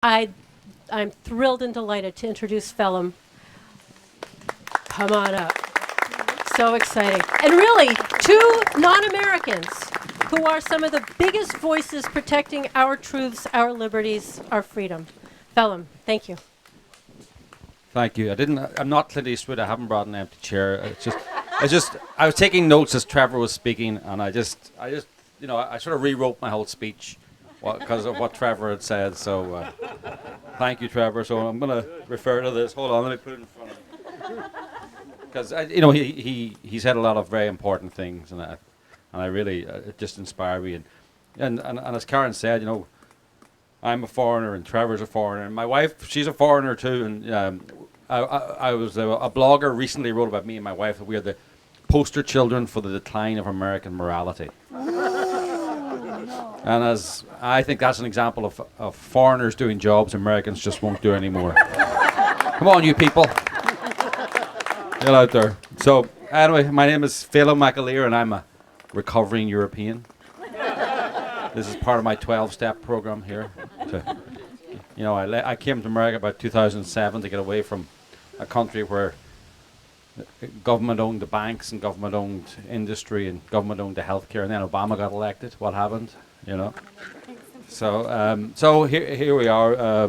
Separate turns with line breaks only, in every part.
I, I'm thrilled and delighted to introduce Phelim. Come on up. So exciting. And really, two non-Americans who are some of the biggest voices protecting our truths, our liberties, our freedom. Phelim, thank you.
Thank you. I'm not Clint Eastwood. I haven't brought an empty chair. I was taking notes as Trevor was speaking, and I sort of rewrote my whole speech because of what Trevor had said. So, thank you, Trevor. So I'm going to refer to this. Hold on, let me put it in front of me. Because he said a lot of very important things, and I really it just inspired me. And as Karen said, I'm a foreigner and Trevor's a foreigner, and my wife, she's a foreigner too. And I was a blogger recently wrote about me and my wife that we are the poster children for the decline of American morality. And as I think that's an example of foreigners doing jobs Americans just won't do anymore. Come on, you people. Get out there. So anyway, my name is Phelim McAleer, and I'm a recovering European. This is part of my 12-step program here. I came to America about 2007 to get away from a country where government owned the banks and government owned industry and government owned the healthcare, and then Obama got elected. What happened? So here we are.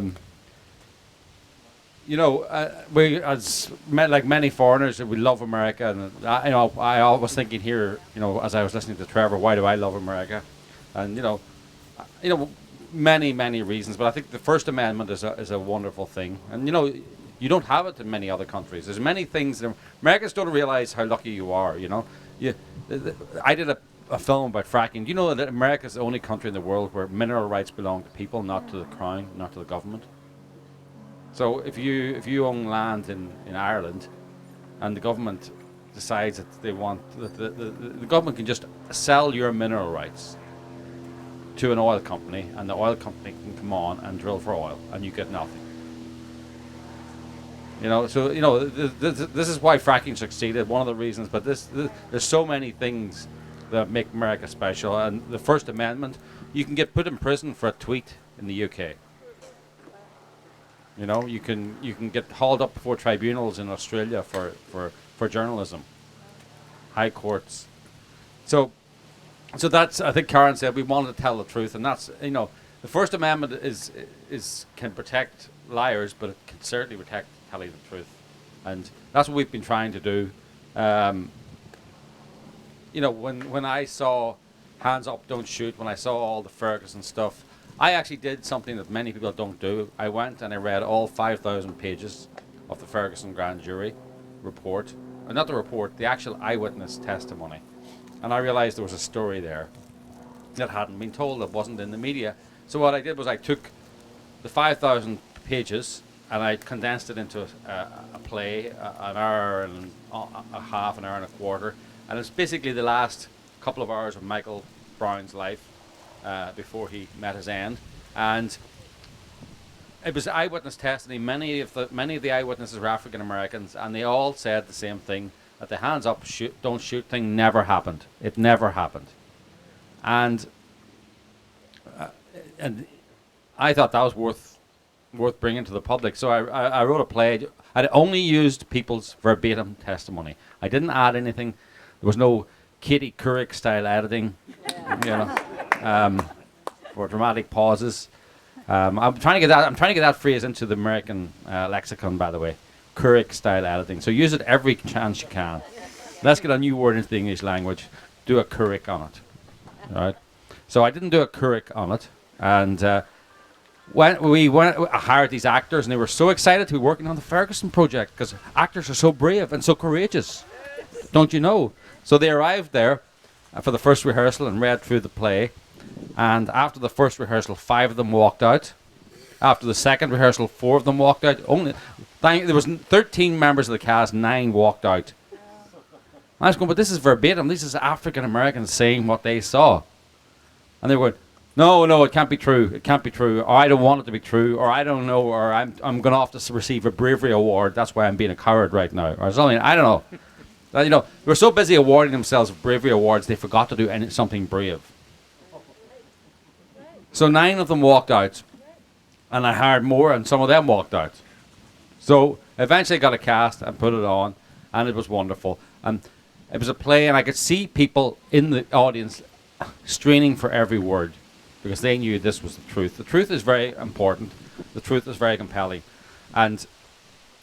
We like many foreigners, we love America, and I was thinking here, as I was listening to Trevor, why do I love America? And many reasons, but I think the First Amendment is a wonderful thing, and you don't have it in many other countries. There's many things that Americans don't realize how lucky you are. I did a film about fracking. Do you know that America is the only country in the world where mineral rights belong to people, not to the crown, not to the government? So if you own land in Ireland, and the government decides that they want the government can just sell your mineral rights to an oil company, and the oil company can come on and drill for oil, and you get nothing. This is why fracking succeeded. One of the reasons, but there's so many things that make America special, and the First Amendment. You can get put in prison for a tweet in the UK. You can get hauled up before tribunals in Australia for journalism. High courts. So that's, I think Karen said, we wanted to tell the truth, and that's the First Amendment can protect liars, but it can certainly protect telling the truth, and that's what we've been trying to do. When I saw Hands Up, Don't Shoot, when I saw all the Ferguson stuff, I actually did something that many people don't do. I went and I read all 5,000 pages of the Ferguson grand jury report, not the report, the actual eyewitness testimony. And I realized there was a story there that hadn't been told, that wasn't in the media. So what I did was I took the 5,000 pages and I condensed it into a play, an hour and a half, an hour and a quarter. And it's basically the last couple of hours of Michael Brown's life before he met his end. And it was eyewitness testimony. Many of the eyewitnesses were African Americans, and they all said the same thing, that the hands up, don't shoot thing never happened. It never happened. And I thought that was worth bringing to the public. So I wrote a play. I only used people's verbatim testimony. I didn't add anything. There was no Katie Couric style editing, for dramatic pauses. I'm trying to get that phrase into the American lexicon, by the way. Couric style editing. So use it every chance you can. Let's get a new word into the English language. Do a Couric on it. All right. So I didn't do a Couric on it, and when I hired these actors, and they were so excited to be working on the Ferguson project because actors are so brave and so courageous, don't you know? So they arrived there for the first rehearsal and read through the play, and after the first rehearsal, 5 of them walked out. After the second rehearsal, 4 of them walked out. There was 13 members of the cast, 9 walked out. I was going, but this is verbatim. This is African Americans saying what they saw, and they were going, no, it can't be true. It can't be true. Or I don't want it to be true. Or I don't know. Or I'm going to have to receive a bravery award. That's why I'm being a coward right now. Or something. I don't know. They were so busy awarding themselves bravery awards, they forgot to do something brave. So 9 of them walked out. and I hired more, and some of them walked out. So eventually I got a cast and put it on, and it was wonderful. And it was a play, and I could see people in the audience straining for every word because they knew this was the truth. The truth is very important. The truth is very compelling. And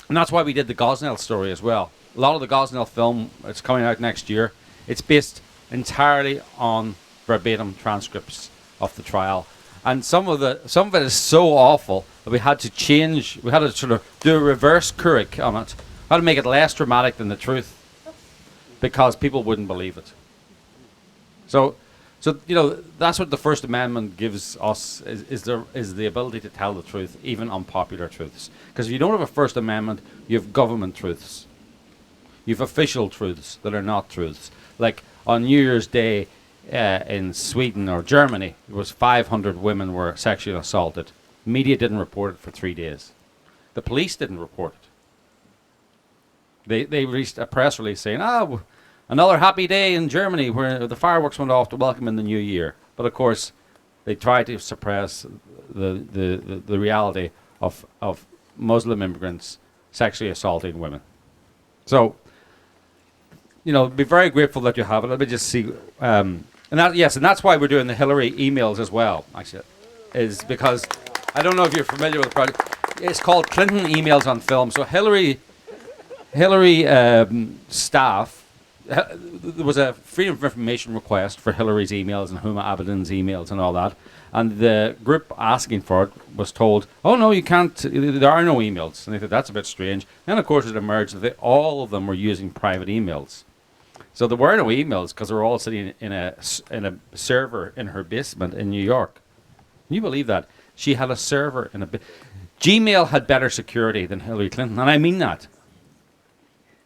that's why we did the Gosnell story as well. A lot of the Gosnell film, it's coming out next year. It's based entirely on verbatim transcripts of the trial. And some of it is so awful that we had to change, we had to sort of do a reverse Couric on it. We had to make it less dramatic than the truth because people wouldn't believe it. So that's what the First Amendment gives us is the ability to tell the truth, even unpopular truths. Because if you don't have a First Amendment, you have government truths. You have official truths that are not truths. Like on New Year's Day in Sweden or Germany, it was 500 women were sexually assaulted. Media didn't report it for 3 days. The police didn't report it. They released a press release saying, another happy day in Germany where the fireworks went off to welcome in the new year. But of course, they tried to suppress the reality of Muslim immigrants sexually assaulting women. So, be very grateful that you have it. Let me just see. And that's why we're doing the Hillary emails as well, actually, is because I don't know if you're familiar with the project. It's called Clinton Emails on Film. So Hillary staff, there was a Freedom of Information request for Hillary's emails and Huma Abedin's emails and all that. And the group asking for it was told, oh, no, you can't, there are no emails. And they thought, that's a bit strange. Then, of course, it emerged that all of them were using private emails. So there were no emails because they were all sitting in a server in her basement in New York. Can you believe that? She had a server in Gmail had better security than Hillary Clinton, and I mean that.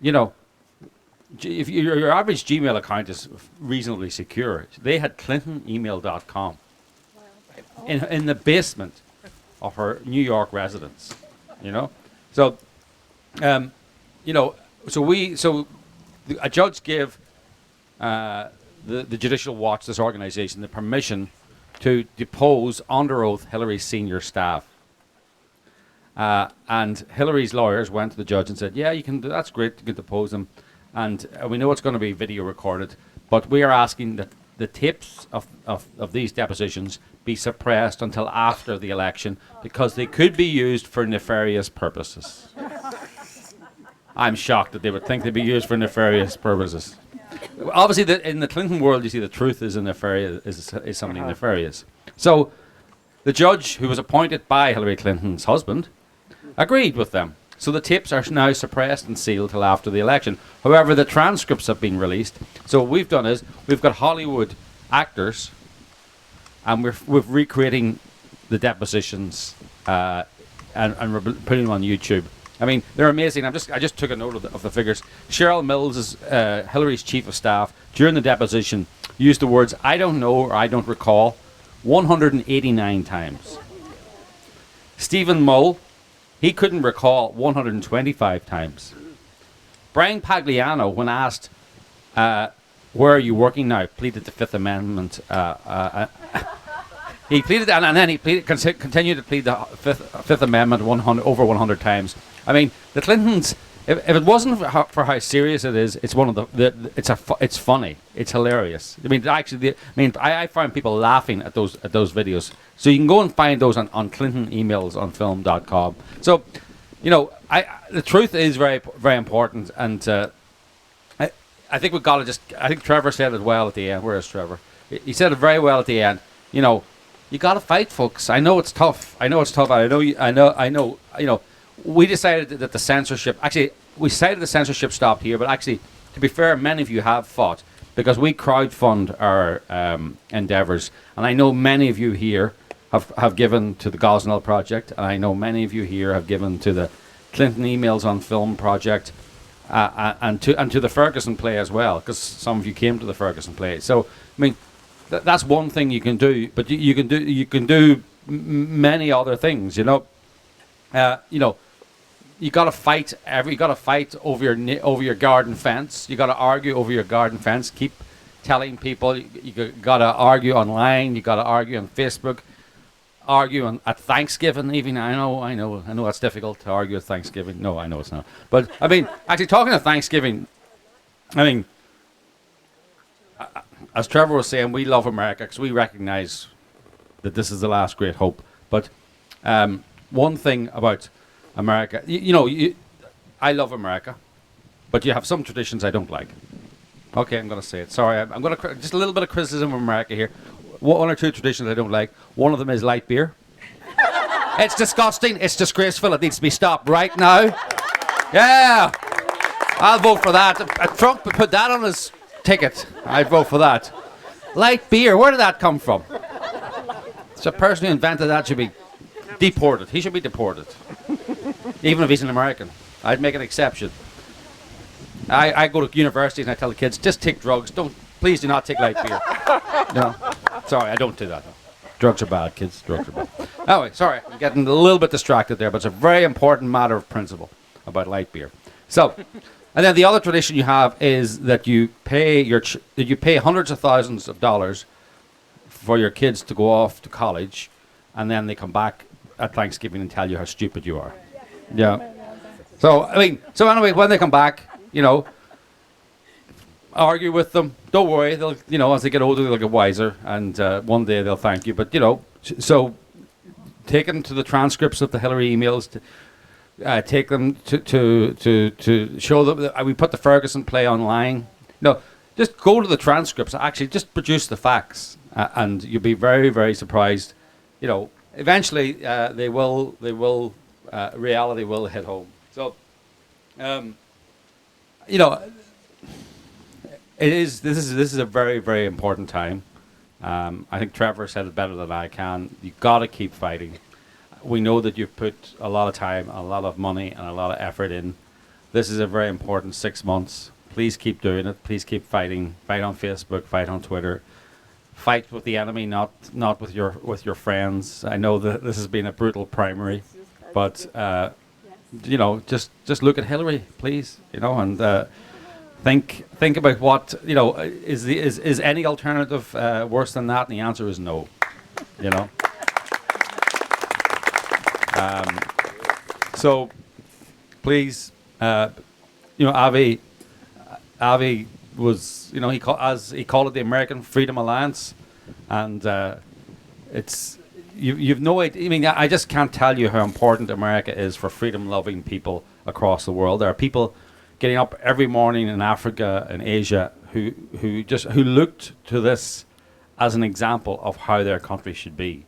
If your average Gmail account is reasonably secure, they had ClintonEmail.com in the basement of her New York residence. So a judge gave the Judicial Watch, this organization, the permission to depose under oath Hillary's senior staff. And Hillary's lawyers went to the judge and said, yeah, you can do, that's great, you can depose them. And we know it's going to be video recorded, but we are asking that the tapes of these depositions be suppressed until after the election because they could be used for nefarious purposes. I'm shocked that they would think they'd be used for nefarious purposes. Obviously, in the Clinton world, you see the truth is something nefarious. So the judge, who was appointed by Hillary Clinton's husband, agreed with them. So the tapes are now suppressed and sealed till after the election. However, the transcripts have been released. So what we've done is we've got Hollywood actors, and we're recreating the depositions and we're putting them on YouTube. I mean, they're amazing. I just took a note of the figures. Cheryl Mills is Hillary's chief of staff. During the deposition, used the words "I don't know" or "I don't recall" 189 times. Stephen Mull, he couldn't recall 125 times. Brian Pagliano, when asked, where are you working now, pleaded the Fifth Amendment. He pleaded, and then he continued to plead the Fifth Amendment over 100 times. I mean, the Clintons, if it wasn't for how serious it is, it's one of it's funny, it's hilarious. I mean, actually, I find people laughing at those videos. So you can go and find those on Clinton Emails on film.com. So, the truth is very, very important, and I think we've got to I think Trevor said it well at the end. Where is Trevor? He said it very well at the end. You got to fight, folks. I know it's tough. I know. We decided that the censorship, actually, we decided the censorship stopped here, but actually, to be fair, many of you have fought because we crowdfund our endeavours. And I know many of you here have given to the Gosnell Project, and I know many of you here have given to the Clinton Emails on Film Project, and to the Ferguson play as well, because some of you came to the Ferguson play. So, I mean, that's one thing you can do, but you can do many other things. You got to fight over your garden fence. You got to argue over your garden fence. Keep telling people you got to argue online. You got to argue on Facebook. arguing at Thanksgiving even. I know that's difficult to argue at Thanksgiving. No, I know it's not. But I mean, actually talking at Thanksgiving, I mean, as Trevor was saying, we love America because we recognize that this is the last great hope. But one thing about America, I love America, but you have some traditions I don't like. Okay, I'm going to say it. Sorry, I'm going to just a little bit of criticism of America here. One or two traditions I don't like. One of them is light beer. It's disgusting. It's disgraceful. It needs to be stopped right now. Yeah, I'll vote for that. Trump put that on his ticket. I'd vote for that. Light beer. Where did that come from? The person who invented that should be deported. He should be deported, even if he's an American. I'd make an exception. I go to universities and I tell the kids, just take drugs. Please do not take light beer. No, sorry, I don't do that. Drugs are bad, kids. Drugs are bad. Anyway, sorry, I'm getting a little bit distracted there, but it's a very important matter of principle about light beer. So, and then the other tradition you have is that you pay you pay hundreds of thousands of dollars for your kids to go off to college, and then they come back at Thanksgiving and tell you how stupid you are. Yeah. So anyway, when they come back, argue with them. Don't worry, they'll, as they get older, they'll get wiser, and one day they'll thank you. But so take them to the transcripts of the Hillary emails. Take them to show them that we put the Ferguson play online. No, just go to the transcripts. Actually, just produce the facts, and you'll be very, very surprised. Eventually, reality will hit home. So, this is a very, very important time. I think Trevor said it better than I can. You've got to keep fighting. We know that you've put a lot of time, a lot of money, and a lot of effort in. This is a very important 6 months. Please keep doing it. Please keep fighting. Fight on Facebook. Fight on Twitter. Fight with the enemy, not with your friends. I know that this has been a brutal primary, but just look at Hillary, please. And think about what is any alternative worse than that? And the answer is no. So please, Avi was, he called it the American Freedom Alliance, and it's you've no idea. I mean, I just can't tell you how important America is for freedom-loving people across the world. There are people getting up every morning in Africa and Asia who looked to this as an example of how their country should be.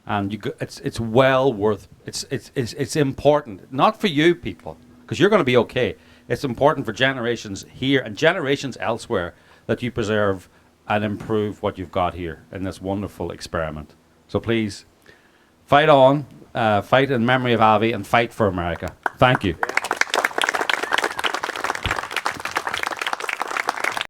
And it's well worth. It's important, not for you people, because you're going to be okay. It's important for generations here and generations elsewhere that you preserve and improve what you've got here in this wonderful experiment. So please, fight on, fight in memory of Avi, and fight for America. Thank you.